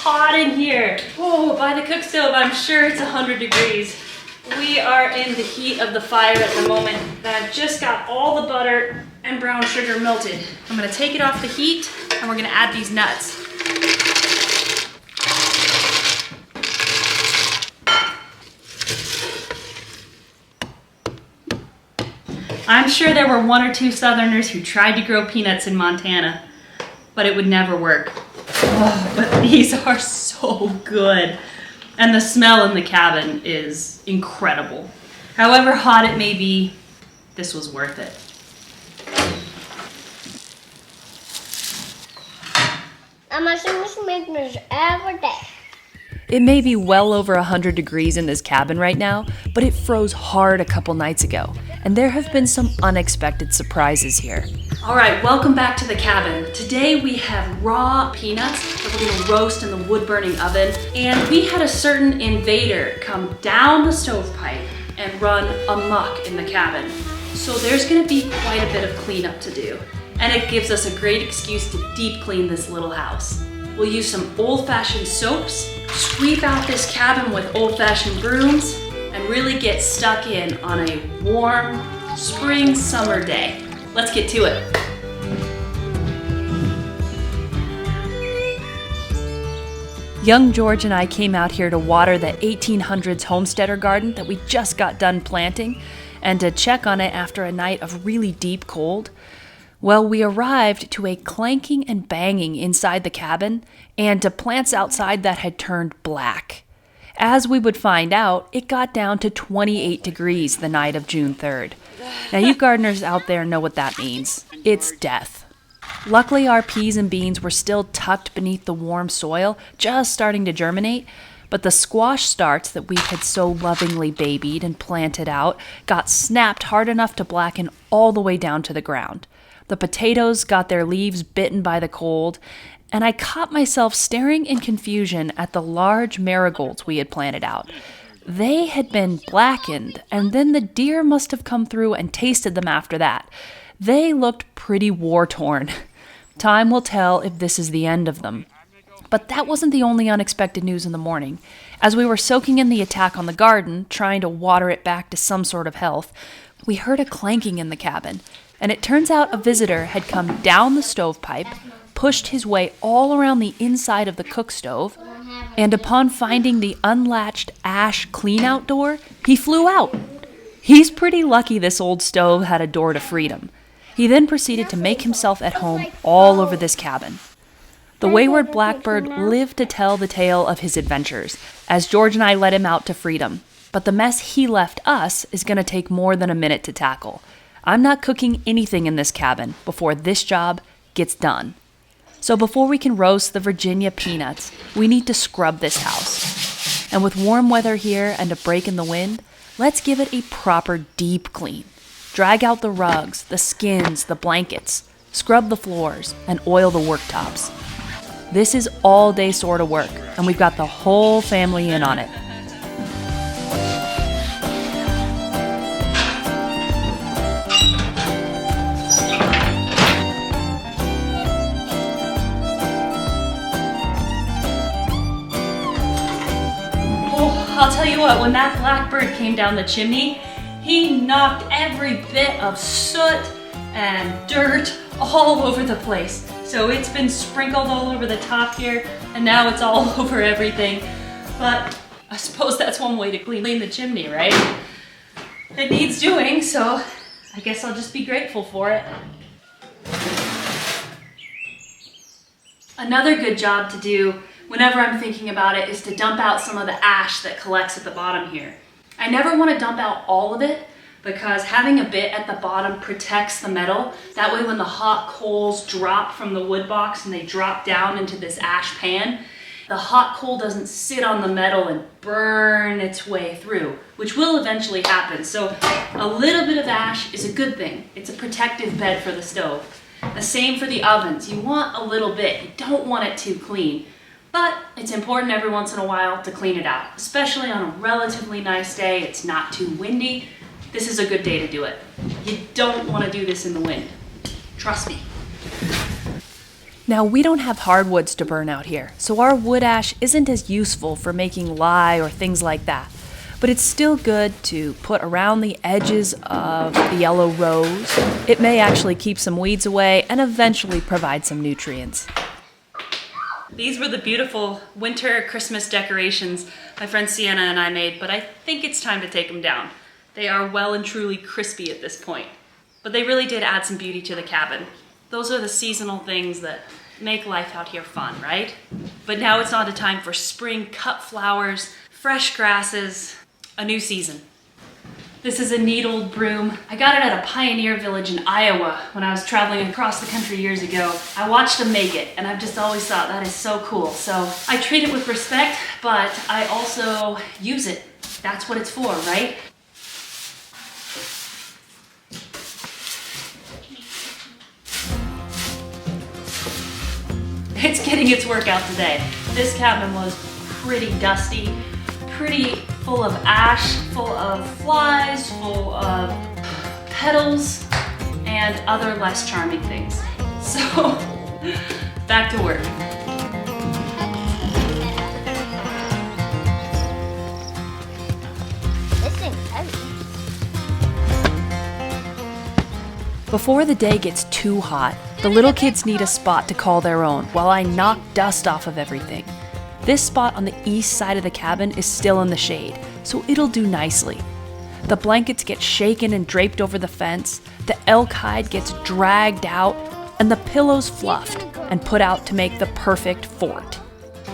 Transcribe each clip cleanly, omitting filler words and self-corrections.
hot in here. Oh, by the cook stove, I'm sure it's 100 degrees. We are in the heat of the fire at the moment. I've just got all the butter and brown sugar melted. I'm gonna take it off the heat and we're gonna add these nuts. I'm sure there were 1 or 2 Southerners who tried to grow peanuts in Montana, but it would never work. Oh, but these are so good. And the smell in the cabin is incredible. However hot it may be, this was worth it. I'm watching this maintenance every day. It may be well over 100 degrees in this cabin right now, but it froze hard a couple nights ago, and there have been some unexpected surprises here. All right, welcome back to the cabin. Today we have raw peanuts that we're gonna roast in the wood-burning oven, and we had a certain invader come down the stovepipe and run amok in the cabin. So there's gonna be quite a bit of cleanup to do, and it gives us a great excuse to deep clean this little house. We'll use some old-fashioned soaps, sweep out this cabin with old-fashioned brooms, and really get stuck in on a warm spring summer day. Let's get to it. Young George and I came out here to water the 1800s homesteader garden that we just got done planting and to check on it after a night of really deep cold. Well, we arrived to a clanking and banging inside the cabin and to plants outside that had turned black. As we would find out, it got down to 28 degrees the night of June 3rd. Now, you gardeners out there know what that means. It's death. Luckily, our peas and beans were still tucked beneath the warm soil, just starting to germinate, but the squash starts that we had so lovingly babied and planted out got snapped hard enough to blacken all the way down to the ground. The potatoes got their leaves bitten by the cold, and I caught myself staring in confusion at the large marigolds we had planted out. They had been blackened, and then the deer must have come through and tasted them after that. They looked pretty war-torn. Time will tell if this is the end of them. But that wasn't the only unexpected news in the morning. As we were soaking in the attack on the garden, trying to water it back to some sort of health, we heard a clanking in the cabin. And it turns out a visitor had come down the stovepipe, pushed his way all around the inside of the cook stove, and upon finding the unlatched ash clean-out door, he flew out. He's pretty lucky this old stove had a door to freedom. He then proceeded to make himself at home all over this cabin. The wayward blackbird lived to tell the tale of his adventures, as George and I let him out to freedom. But the mess he left us is going to take more than a minute to tackle. I'm not cooking anything in this cabin before this job gets done. So before we can roast the Virginia peanuts, we need to scrub this house. And with warm weather here and a break in the wind, let's give it a proper deep clean. Drag out the rugs, the skins, the blankets, scrub the floors, and oil the worktops. This is all day sort of work, and we've got the whole family in on it. I'll tell you what, when that blackbird came down the chimney, he knocked every bit of soot and dirt all over the place. So it's been sprinkled all over the top here, and now it's all over everything. But I suppose that's one way to clean the chimney, right? It needs doing, so I guess I'll just be grateful for it. Another good job to do whenever I'm thinking about it is to dump out some of the ash that collects at the bottom here. I never want to dump out all of it because having a bit at the bottom protects the metal. That way when the hot coals drop from the wood box and they drop down into this ash pan, the hot coal doesn't sit on the metal and burn its way through, which will eventually happen. So a little bit of ash is a good thing. It's a protective bed for the stove. The same for the ovens. You want a little bit. You don't want it too clean. But it's important every once in a while to clean it out, especially on a relatively nice day. It's not too windy. This is a good day to do it. You don't want to do this in the wind. Trust me. Now, we don't have hardwoods to burn out here, so our wood ash isn't as useful for making lye or things like that. But it's still good to put around the edges of the yellow rose. It may actually keep some weeds away and eventually provide some nutrients. These were the beautiful winter Christmas decorations my friend Sienna and I made, but I think it's time to take them down. They are well and truly crispy at this point, but they really did add some beauty to the cabin. Those are the seasonal things that make life out here fun, right? But now it's on to time for spring cut flowers, fresh grasses, a new season. This is a neat old broom. I got it at a pioneer village in Iowa when I was traveling across the country years ago. I watched them make it, and I've just always thought that is so cool. So I treat it with respect, but I also use it. That's what it's for, right? It's getting its workout today. This cabin was pretty dusty, pretty full of ash, full of flies, full of petals, and other less charming things. So, back to work. This thing's heavy. Before the day gets too hot, the little kids need a spot to call their own while I knock dust off of everything. This spot on the east side of the cabin is still in the shade, so it'll do nicely. The blankets get shaken and draped over the fence, the elk hide gets dragged out, and the pillows fluffed and put out to make the perfect fort.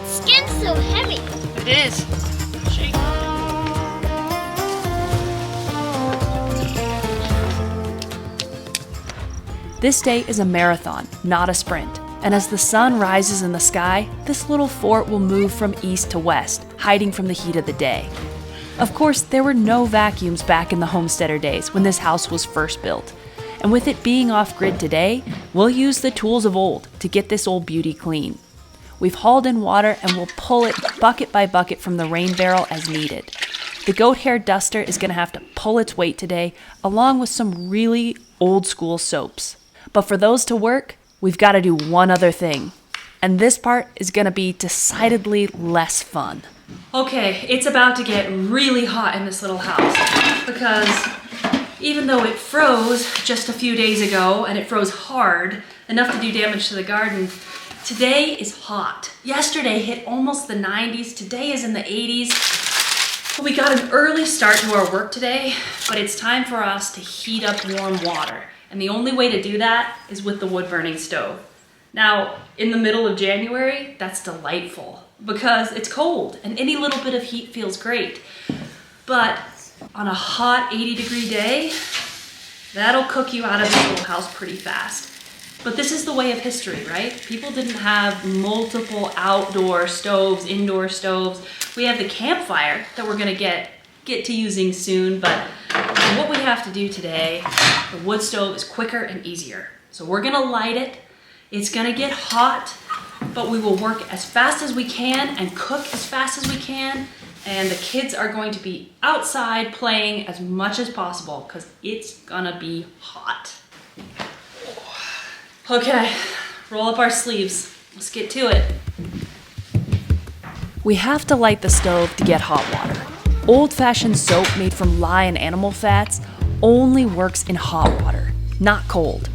Skin's so heavy. It is. Shake. This day is a marathon, not a sprint. And as the sun rises in the sky, this little fort will move from east to west, hiding from the heat of the day. Of course, there were no vacuums back in the homesteader days when this house was first built. And with it being off-grid today, we'll use the tools of old to get this old beauty clean. We've hauled in water and we'll pull it bucket by bucket from the rain barrel as needed. The goat hair duster is going to have to pull its weight today, along with some really old-school soaps. But for those to work, we've got to do one other thing. And this part is going to be decidedly less fun. Okay, it's about to get really hot in this little house because even though it froze just a few days ago and it froze hard, enough to do damage to the garden, today is hot. Yesterday hit almost the 90s, today is in the 80s. We got an early start to our work today, but it's time for us to heat up warm water. And the only way to do that is with the wood-burning stove. Now, in the middle of January, that's delightful because it's cold and any little bit of heat feels great. But on a hot 80-degree day, that'll cook you out of this little house pretty fast. But this is the way of history, right? People didn't have multiple outdoor stoves, indoor stoves. We have the campfire that we're gonna get to using soon, but what we have to do today, the wood stove is quicker and easier. So we're gonna light it. It's gonna get hot, but we will work as fast as we can and cook as fast as we can. And the kids are going to be outside playing as much as possible because it's gonna be hot. Okay, roll up our sleeves. Let's get to it. We have to light the stove to get hot water. Old-fashioned soap made from lye and animal fats only works in hot water, not cold.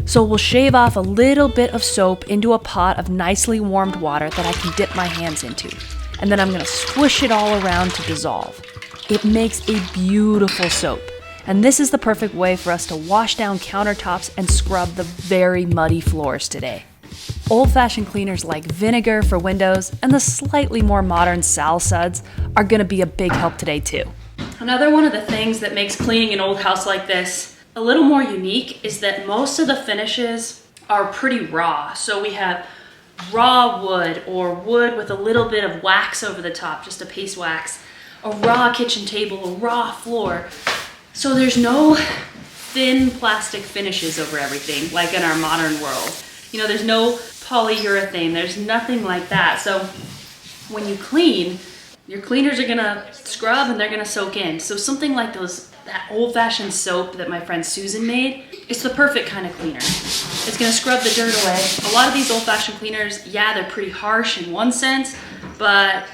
So we'll shave off a little bit of soap into a pot of nicely warmed water that I can dip my hands into. And then I'm gonna swish it all around to dissolve. It makes a beautiful soap. And this is the perfect way for us to wash down countertops and scrub the very muddy floors today. Old-fashioned cleaners like vinegar for windows and the slightly more modern Sal Suds are gonna be a big help today too. Another one of the things that makes cleaning an old house like this a little more unique is that most of the finishes are pretty raw. So we have raw wood or wood with a little bit of wax over the top, just a paste wax, a raw kitchen table, a raw floor. So there's no thin plastic finishes over everything like in our modern world. You know, there's no polyurethane, there's nothing like that. So when you clean, your cleaners are gonna scrub and they're gonna soak in. So something like that old-fashioned soap that my friend Susan made, It's the perfect kind of cleaner. It's gonna scrub the dirt away. A lot of these old-fashioned cleaners, yeah, they're pretty harsh in one sense, but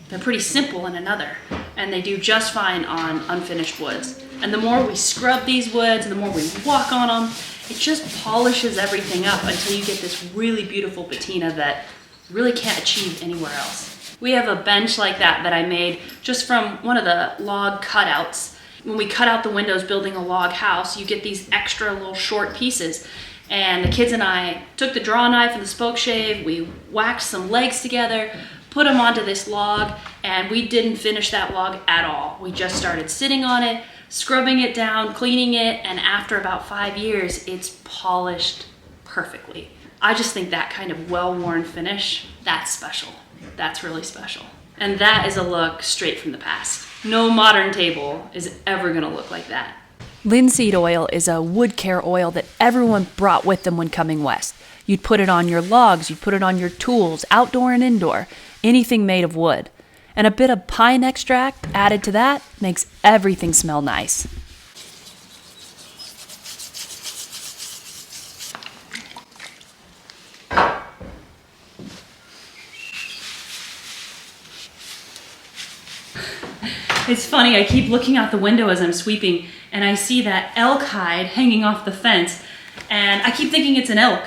they're pretty simple in another, and they do just fine on unfinished woods. And the more we scrub these woods, and the more we walk on them, it just polishes everything up until you get this really beautiful patina that you really can't achieve anywhere else. We have a bench like that I made just from one of the log cutouts. When we cut out the windows building a log house, you get these extra little short pieces. And the kids and I took the draw knife and the spoke shave, we waxed some legs together, put them onto this log, and we didn't finish that log at all. We just started sitting on it, scrubbing it down, cleaning it, and after about 5 years, it's polished perfectly. I just think that kind of well-worn finish, that's special. That's really special. And that is a look straight from the past. No modern table is ever gonna look like that. Linseed oil is a wood care oil that everyone brought with them when coming west. You'd put it on your logs, you'd put it on your tools, outdoor and indoor, anything made of wood. And a bit of pine extract added to that makes everything smell nice. It's funny, I keep looking out the window as I'm sweeping and I see that elk hide hanging off the fence and I keep thinking it's an elk.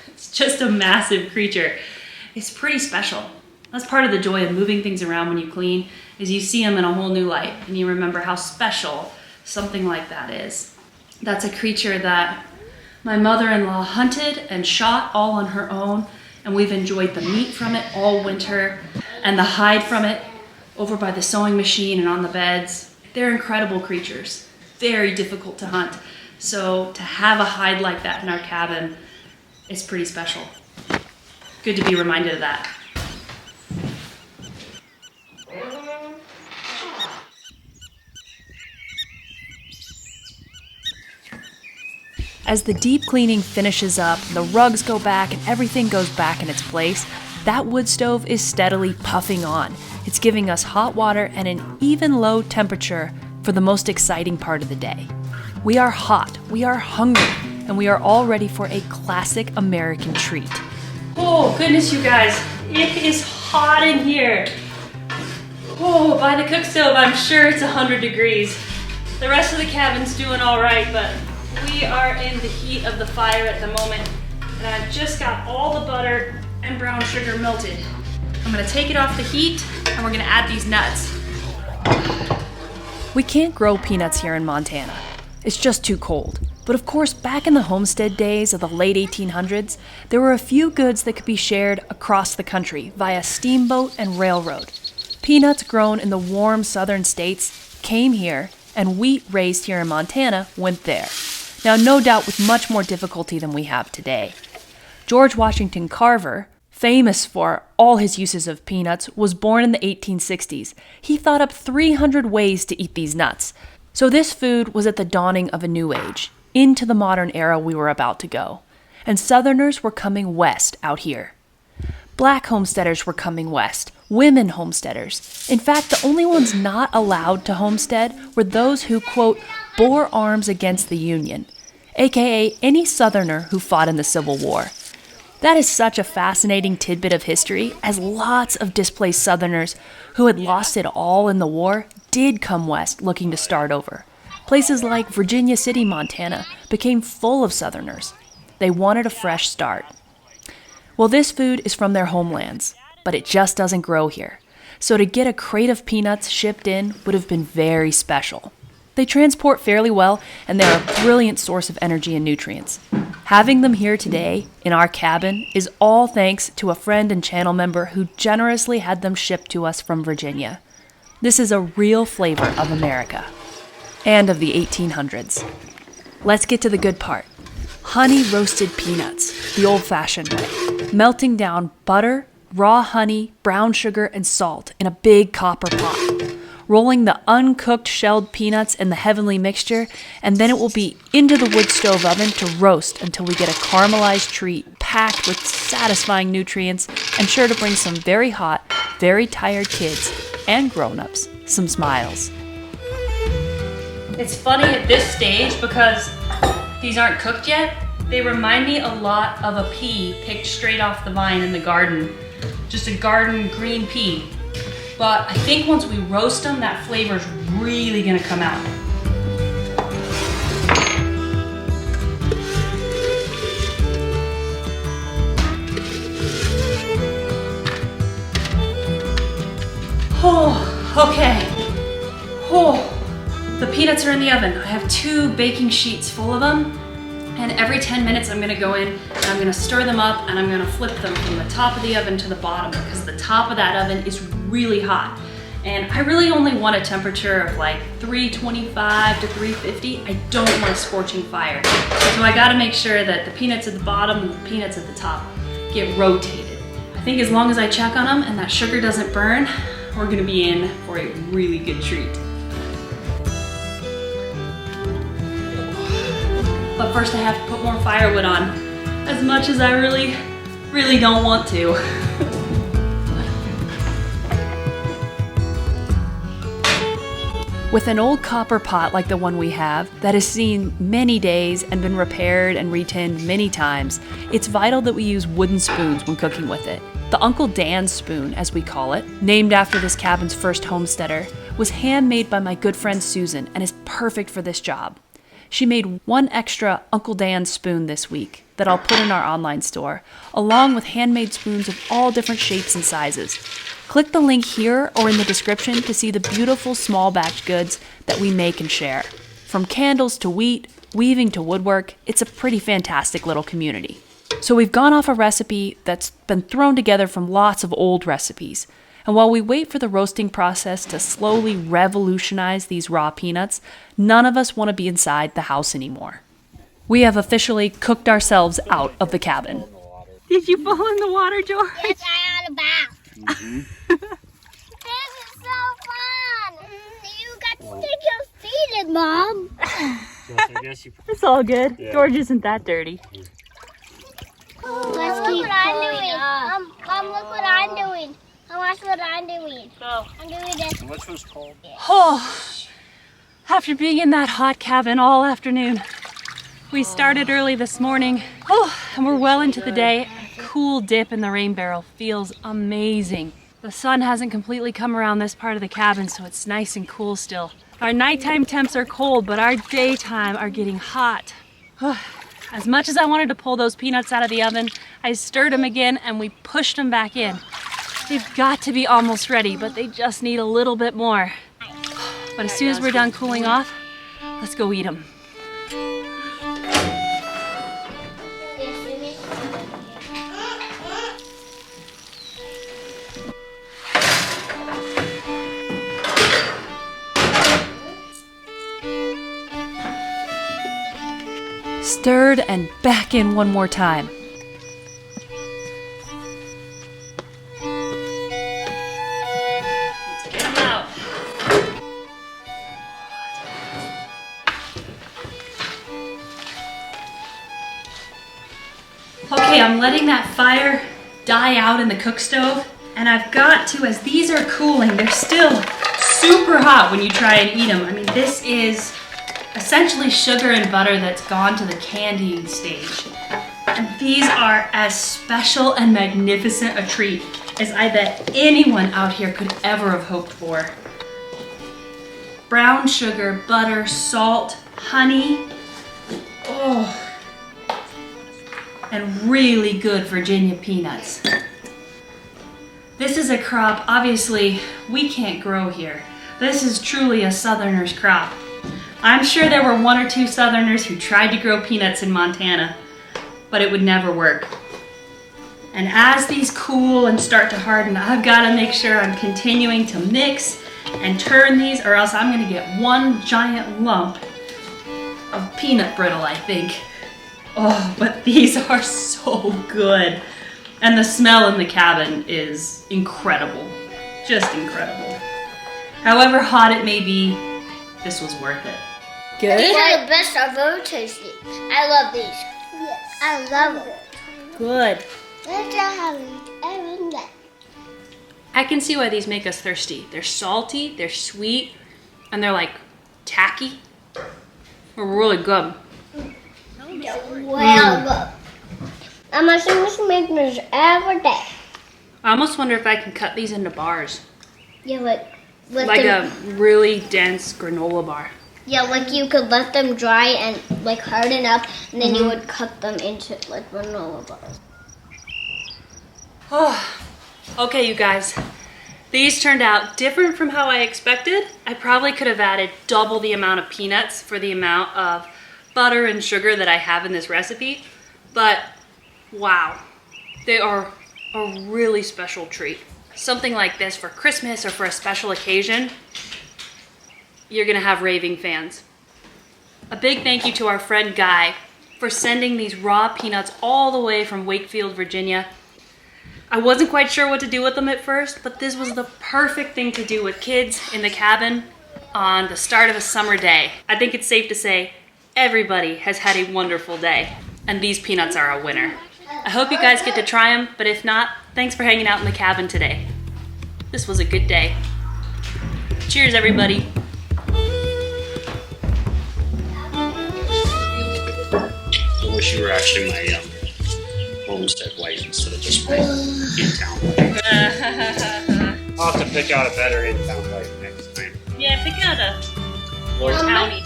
It's just a massive creature. It's pretty special. That's part of the joy of moving things around when you clean, is you see them in a whole new light and you remember how special something like that is. That's a creature that my mother-in-law hunted and shot all on her own, and we've enjoyed the meat from it all winter and the hide from it over by the sewing machine and on the beds. They're incredible creatures, very difficult to hunt. So to have a hide like that in our cabin is pretty special. Good to be reminded of that. As the deep cleaning finishes up, the rugs go back and everything goes back in its place, that wood stove is steadily puffing on. It's giving us hot water and an even low temperature for the most exciting part of the day. We are hot, we are hungry, and we are all ready for a classic American treat. Oh goodness, you guys, it is hot in here. Oh, by the cook stove, I'm sure it's 100 degrees. The rest of the cabin's doing all right, but we are in the heat of the fire at the moment, and I've just got all the butter and brown sugar melted. I'm gonna take it off the heat, and we're gonna add these nuts. We can't grow peanuts here in Montana. It's just too cold. But of course, back in the homestead days of the late 1800s, there were a few goods that could be shared across the country via steamboat and railroad. Peanuts grown in the warm southern states came here, and wheat raised here in Montana went there. Now, no doubt with much more difficulty than we have today. George Washington Carver, famous for all his uses of peanuts, was born in the 1860s. He thought up 300 ways to eat these nuts. So this food was at the dawning of a new age, into the modern era we were about to go. And Southerners were coming west out here. Black homesteaders were coming west, women homesteaders. In fact, the only ones not allowed to homestead were those who, quote, bore arms against the Union, aka any Southerner who fought in the Civil War. That is such a fascinating tidbit of history, as lots of displaced Southerners who had lost it all in the war did come west looking to start over. Places like Virginia City, Montana, became full of Southerners. They wanted a fresh start. Well, this food is from their homelands, but it just doesn't grow here. So to get a crate of peanuts shipped in would have been very special. They transport fairly well, and they're a brilliant source of energy and nutrients. Having them here today, in our cabin, is all thanks to a friend and channel member who generously had them shipped to us from Virginia. This is a real flavor of America. And of the 1800s. Let's get to the good part. Honey roasted peanuts, the old-fashioned way. Melting down butter, raw honey, brown sugar, and salt in a big copper pot. Rolling the uncooked shelled peanuts in the heavenly mixture, and then it will be into the wood stove oven to roast until we get a caramelized treat packed with satisfying nutrients and sure to bring some very hot, very tired kids and grown-ups some smiles. It's funny at this stage because these aren't cooked yet. They remind me a lot of a pea picked straight off the vine in the garden. Just a garden green pea. But I think once we roast them, that flavor's really gonna come out. Oh, okay. Oh, the peanuts are in the oven. I have 2 baking sheets full of them. And every 10 minutes I'm gonna go in and I'm gonna stir them up and I'm gonna flip them from the top of the oven to the bottom because the top of that oven is really hot. And I really only want a temperature of like 325 to 350. I don't want a scorching fire. So I gotta make sure that the peanuts at the bottom and the peanuts at the top get rotated. I think as long as I check on them and that sugar doesn't burn, we're gonna be in for a really good treat. But first I have to put more firewood on, as much as I really don't want to. With an old copper pot like the one we have, that has seen many days and been repaired and retinned many times, it's vital that we use wooden spoons when cooking with it. The Uncle Dan's spoon, as we call it, named after this cabin's first homesteader, was handmade by my good friend Susan and is perfect for this job. She made 1 extra Uncle Dan's spoon this week that I'll put in our online store, along with handmade spoons of all different shapes and sizes. Click the link here or in the description to see the beautiful small batch goods that we make and share. From candles to wheat, weaving to woodwork, it's a pretty fantastic little community. So we've gone off a recipe that's been thrown together from lots of old recipes. And while we wait for the roasting process to slowly revolutionize these raw peanuts, none of us want to be inside the house anymore. We have officially cooked ourselves out of the cabin. Did you fall in the water, George? Yes, I had a bath. This is so fun. You got to stick your feet in, Mom. It's all good. Yeah. George isn't that dirty. Let's keep what I'm doing. Mom, look what I'm doing. Watch what I'm doing. Go. I'm doing this. What's was cold? Oh, after being in that hot cabin all afternoon, we started early this morning. Oh, and we're well into the day. A cool dip in the rain barrel feels amazing. The sun hasn't completely come around this part of the cabin, so it's nice and cool still. Our nighttime temps are cold, but our daytime are getting hot. As much as I wanted to pull those peanuts out of the oven, I stirred them again and we pushed them back in. They've got to be almost ready, but they just need a little bit more. But as soon as we're done cooling off, let's go eat them. Stirred and back in one more time. Okay, I'm letting that fire die out in the cook stove, and I've got to, as these are cooling, they're still super hot when you try and eat them. I mean, this is essentially sugar and butter that's gone to the candying stage. And these are as special and magnificent a treat as I bet anyone out here could ever have hoped for. Brown sugar, butter, salt, honey. Oh. And really good Virginia peanuts. This is a crop, obviously, we can't grow here. This is truly a Southerner's crop. I'm sure there were 1 or 2 Southerners who tried to grow peanuts in Montana, but it would never work. And as these cool and start to harden, I've got to make sure I'm continuing to mix and turn these, or else I'm going to get one giant lump of peanut brittle, I think. Oh, but these are so good. And the smell in the cabin is incredible. Just incredible. However hot it may be, this was worth it. Good? These are the best I've ever tasted. I love these. Yes. I love them. Good. Let's have everything. I can see why these make us thirsty. They're salty, they're sweet, and they're like tacky. They're really good. Well, good. I'm gonna make this every day. I almost wonder if I can cut these into bars. Yeah, like A really dense granola bar. Yeah, like you could let them dry and like harden up, and then you would cut them into like granola bars. Oh, okay, you guys. These turned out different from how I expected. I probably could have added double the amount of peanuts for the amount of butter and sugar that I have in this recipe. But wow, they are a really special treat. Something like this for Christmas or for a special occasion, you're gonna have raving fans. A big thank you to our friend Guy for sending these raw peanuts all the way from Wakefield, Virginia. I wasn't quite sure what to do with them at first, but this was the perfect thing to do with kids in the cabin on the start of a summer day. I think it's safe to say everybody has had a wonderful day, and these peanuts are a winner. I hope you guys get to try them, but if not, thanks for hanging out in the cabin today. This was a good day. Cheers, everybody. I wish you were actually my homestead wife instead of just my in-town wife. I'll have to pick out a better in-town wife next time. Yeah, pick out a Or towny